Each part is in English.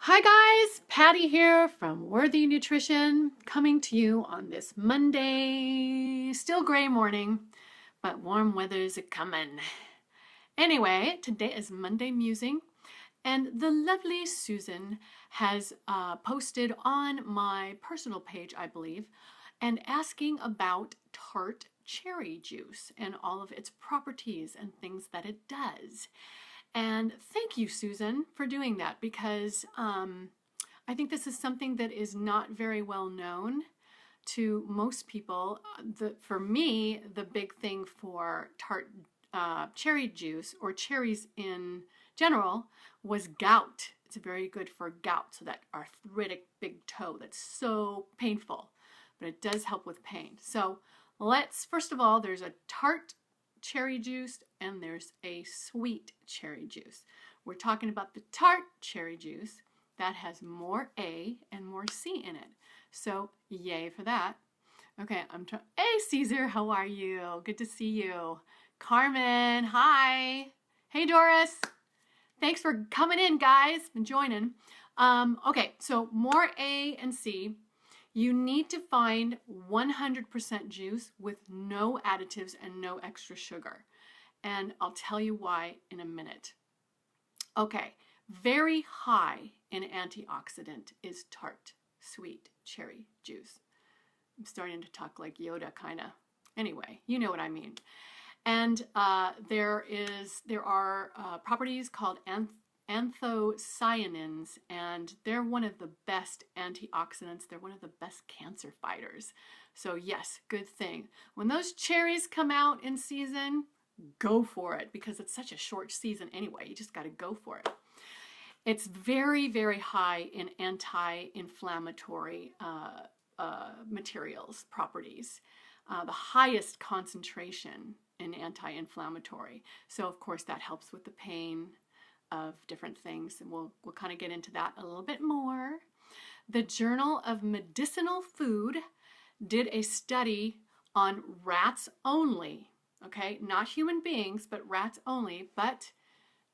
Hi guys, Patty here from Worthy Nutrition, coming to you on this Monday, still gray morning, but warm weather's a coming. Anyway, today is Monday Musing, and the lovely Susan has posted on my personal page, I believe, and asking about Tart cherry juice and all of its properties and things that it does. And thank you, Susan, for doing that because I think this is something that is not very well known to most people. For me, the big thing for Tart cherry juice or cherries in general was gout. It's very good for gout, so that arthritic big toe that's so painful, but it does help with pain. So first of all, there's a Tart cherry juice and there's a sweet cherry juice. We're talking about the Tart cherry juice that has more A and more C in it. So yay for that. Okay, hey Caesar, how are you? Good to see you. Carmen, hi. Hey Doris. Thanks for coming in, guys, and joining. Okay, so more A and C. You need to find 100% juice with no additives and no extra sugar. And I'll tell you why in a minute. Okay, very high in antioxidant is Tart sweet cherry juice. I'm starting to talk like Yoda, kind of. Anyway, you know what I mean. And there are properties called anthocyanins, and they're one of the best antioxidants. They're one of the best cancer fighters. So yes, good thing. When those cherries come out in season, go for it, because it's such a short season anyway. You just got to go for it. It's very, very high in anti-inflammatory materials, properties. The highest concentration in anti-inflammatory. So of course that helps with the pain of different things, and we'll kind of get into that a little bit more. The Journal of Medicinal Food did a study on rats only, okay, not human beings, but rats only, but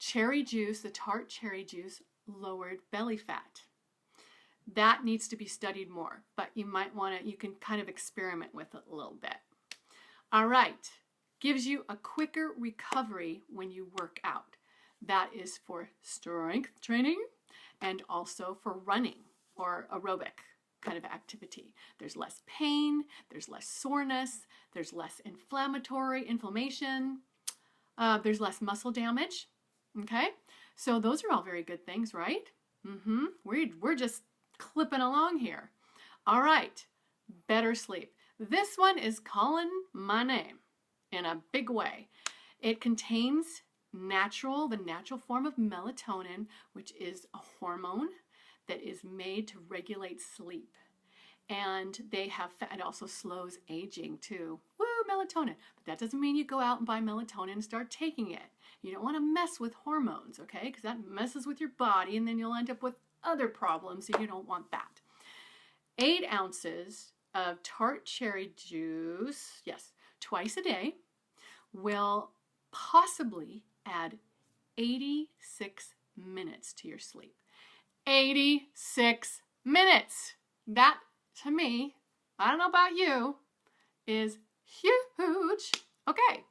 cherry juice, the Tart cherry juice, lowered belly fat. That needs to be studied more, but you can kind of experiment with it a little bit. All right, gives you a quicker recovery when you work out. That is for strength training and also for running or aerobic kind of activity. There's less pain, there's less soreness, there's less inflammation, there's less muscle damage. Okay, so those are all very good things, right? We're just clipping along here. All right, better sleep. This one is calling my name in a big way. It contains the natural form of melatonin, which is a hormone that is made to regulate sleep. And it also slows aging too. Woo, melatonin. But that doesn't mean you go out and buy melatonin and start taking it. You don't want to mess with hormones, okay? Because that messes with your body and then you'll end up with other problems, so you don't want that. 8 ounces of Tart cherry juice, yes, twice a day, will possibly add 86 minutes to your sleep. 86 minutes! That, to me, I don't know about you, is huge. Okay,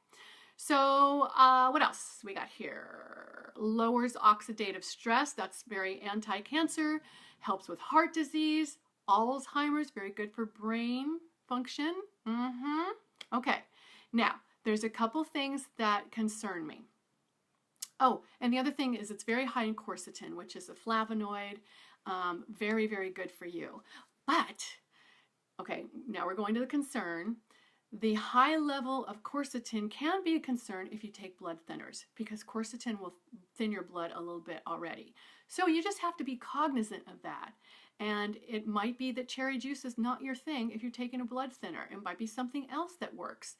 so what else we got here? Lowers oxidative stress. That's very anti-cancer. Helps with heart disease. Alzheimer's, very good for brain function. Okay, now there's a couple things that concern me. Oh, and the other thing is it's very high in quercetin, which is a flavonoid. Very, very good for you. But, okay, now we're going to the concern. The high level of quercetin can be a concern if you take blood thinners, because quercetin will thin your blood a little bit already. So you just have to be cognizant of that. And it might be that cherry juice is not your thing if you're taking a blood thinner. It might be something else that works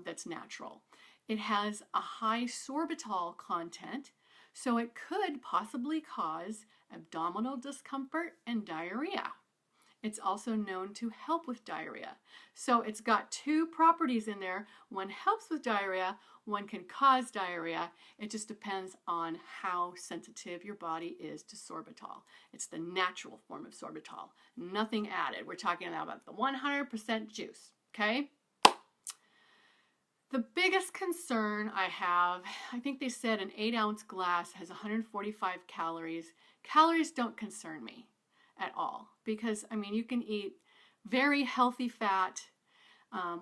that's natural. It has a high sorbitol content, so it could possibly cause abdominal discomfort and diarrhea. It's also known to help with diarrhea. So it's got two properties in there. One helps with diarrhea, one can cause diarrhea. It just depends on how sensitive your body is to sorbitol. It's the natural form of sorbitol, nothing added. We're talking about the 100% juice, okay? The biggest concern I have, I think they said an 8-ounce glass has 145 calories. Calories don't concern me at all because, I mean, you can eat very healthy fat,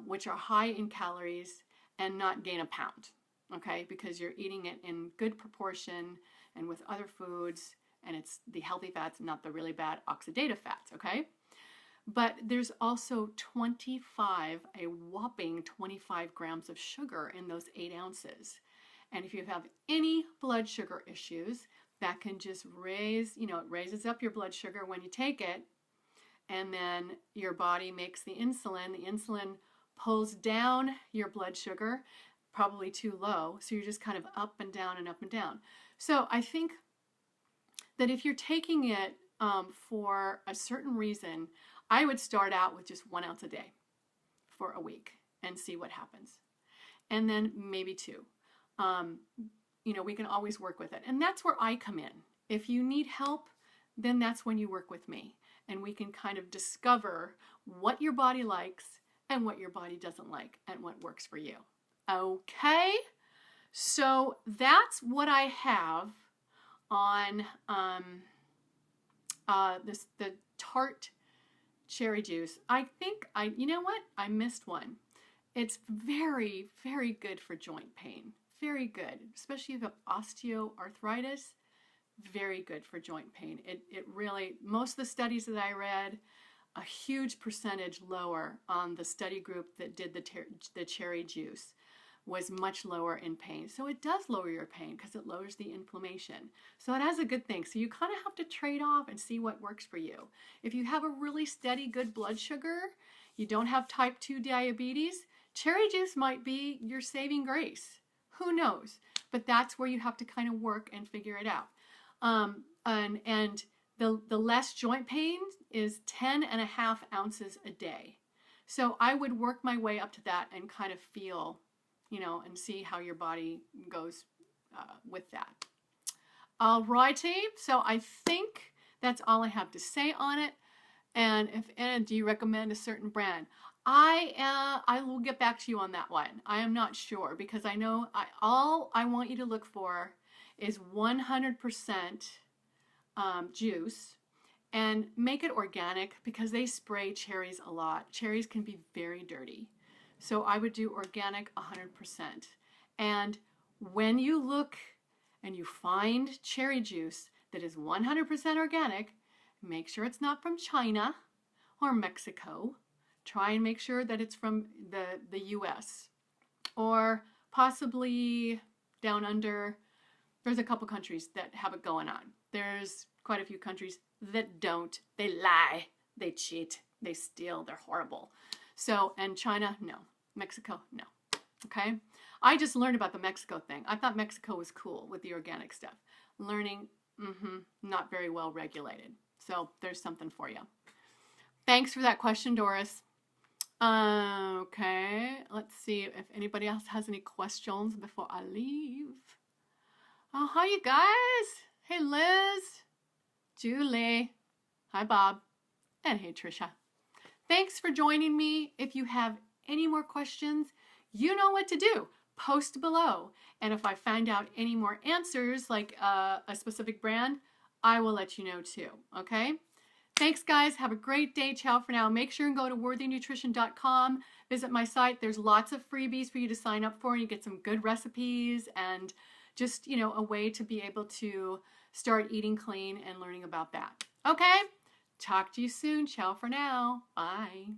which are high in calories, and not gain a pound, okay? Because you're eating it in good proportion and with other foods, and it's the healthy fats, not the really bad oxidative fats, okay? But there's also a whopping 25 grams of sugar in those 8 ounces. And if you have any blood sugar issues, that can just raise, it raises up your blood sugar when you take it, and then your body makes the insulin. The insulin pulls down your blood sugar, probably too low, so you're just kind of up and down and up and down. So I think that if you're taking it for a certain reason, I would start out with just 1 ounce a day for a week and see what happens. And then maybe 2. We can always work with it. And that's where I come in. If you need help, then that's when you work with me. And we can kind of discover what your body likes and what your body doesn't like and what works for you. Okay? So that's what I have on the Tart cherry juice. I think you know what? I missed one. It's very, very good for joint pain. Very good, especially if you have osteoarthritis. Very good for joint pain. It really, most of the studies that I read, a huge percentage lower on the study group that did the cherry juice was much lower in pain. So it does lower your pain because it lowers the inflammation. So it has a good thing. So you kind of have to trade off and see what works for you. If you have a really steady, good blood sugar, you don't have type 2 diabetes, cherry juice might be your saving grace. Who knows? But that's where you have to kind of work and figure it out. And the less joint pain is 10.5 ounces a day. So I would work my way up to that and kind of feel, and see how your body goes with that. All righty. So I think that's all I have to say on it. And do you recommend a certain brand? I will get back to you on that one. I am not sure because I know all I want you to look for is 100% juice, and make it organic because they spray cherries a lot. Cherries can be very dirty. So I would do organic 100%. And when you look and you find cherry juice that is 100% organic, make sure it's not from China or Mexico. Try and make sure that it's from the US or possibly down under. There's a couple countries that have it going on. There's quite a few countries that don't. They lie, they cheat, they steal, they're horrible. So, and China, no. Mexico, no. Okay? I just learned about the Mexico thing. I thought Mexico was cool with the organic stuff. Learning, not very well regulated. So there's something for you. Thanks for that question, Doris. Okay, let's see if anybody else has any questions before I leave. Oh, hi, you guys. Hey, Liz, Julie, hi, Bob, and hey, Trisha. Thanks for joining me. If you have any more questions, you know what to do. Post below. And if I find out any more answers, like a specific brand, I will let you know too, okay? Thanks, guys. Have a great day. Ciao for now. Make sure and go to worthynutrition.com. Visit my site. There's lots of freebies for you to sign up for, and you get some good recipes and just, a way to be able to start eating clean and learning about that. Okay? Talk to you soon. Ciao for now. Bye.